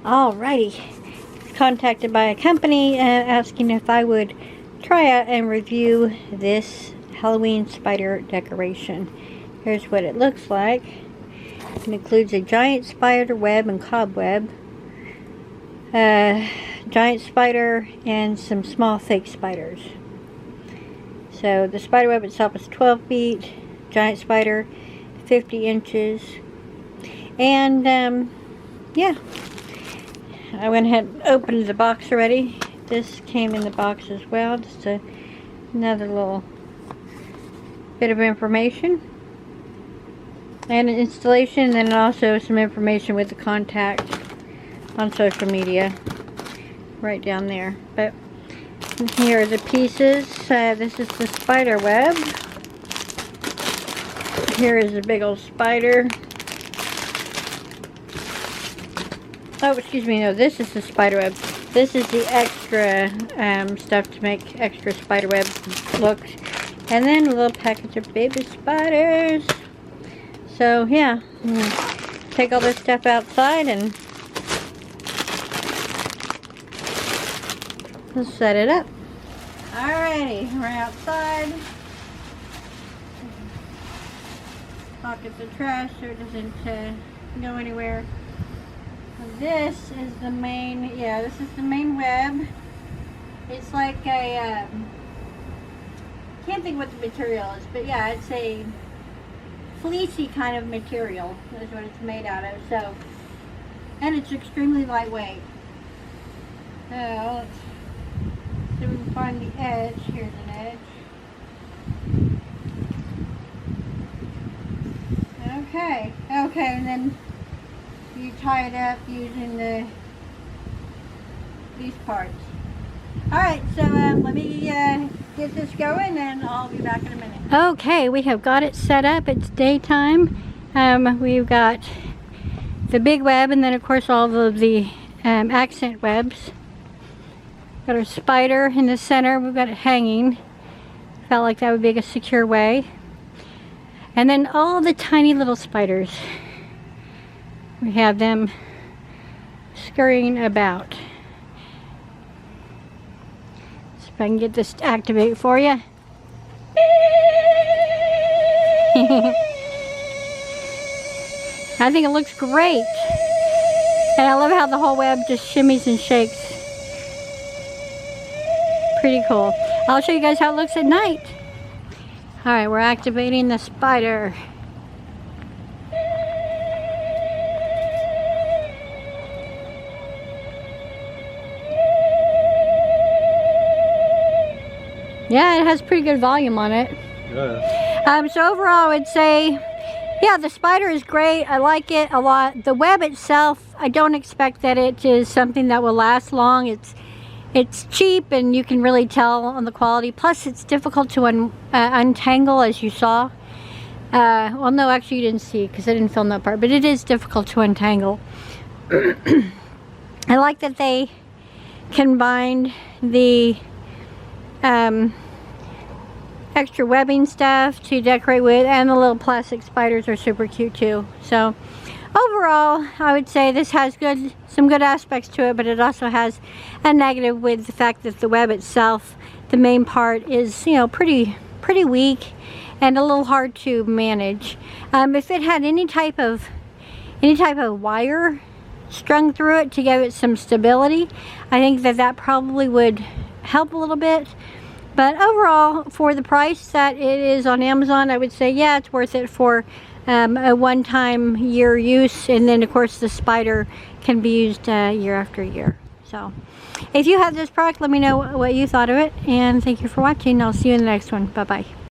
Alrighty. Contacted by a company asking if I would try out and review this Halloween spider decoration. Here's what it looks like. It includes a giant spider web and cobweb, giant spider, and some small fake spiders. So the spider web itself is 12 feet, giant spider 50 inches, and yeah, I went ahead and opened the box already. This came in the box as well, just another little bit of information and an installation, and then also some information with the contact on social media right down there. But here are the pieces. This is the spider web. Here is a big old spider. Oh, excuse me, no, this is the spider web. This is the extra stuff to make extra spider web looks. And then a little package of baby spiders. So, yeah, take all this stuff outside and let's set it up. Alrighty, we're outside. Pocket the trash so it doesn't go anywhere. This is the main, this is the main web. It's like a, can't think what the material is, but yeah, it's a fleecy kind of material is what it's made out of. So, and it's extremely lightweight. So, let's see if we can find the edge. Here's an edge. Okay, and then you tie it up using these parts. Alright, so let me get this going and I'll be back in a minute. Okay, we have got it set up. It's daytime. We've got the big web and then of course all of the accent webs. Got our spider in the center. We've got it hanging. Felt like that would be a secure way. And then all the tiny little spiders. We have them scurrying about. See if I can get this to activate for you. I think it looks great. And I love how the whole web just shimmies and shakes. Pretty cool. I'll show you guys how it looks at night. Alright, we're activating the spider. Yeah, it has pretty good volume on it. Yeah. So overall, I would say, yeah, the spider is great. I like it a lot. The web itself, I don't expect that it is something that will last long. It's cheap, and you can really tell on the quality. Plus, it's difficult to untangle, as you saw. Well, no, actually, you didn't see because I didn't film that part. But it is difficult to untangle. I like that they combined the extra webbing stuff to decorate with, and the little plastic spiders are super cute too. So overall, I would say this has some good aspects to it, but it also has a negative with the fact that the web itself, the main part, is, you know, pretty weak and a little hard to manage. If it had any type of wire strung through it to give it some stability, I think that probably would help a little bit. But overall, for the price that it is on Amazon, I would say, yeah, it's worth it for a one-time year use. And then, of course, the spider can be used year after year. So, if you have this product, let me know what you thought of it. And thank you for watching. I'll see you in the next one. Bye-bye.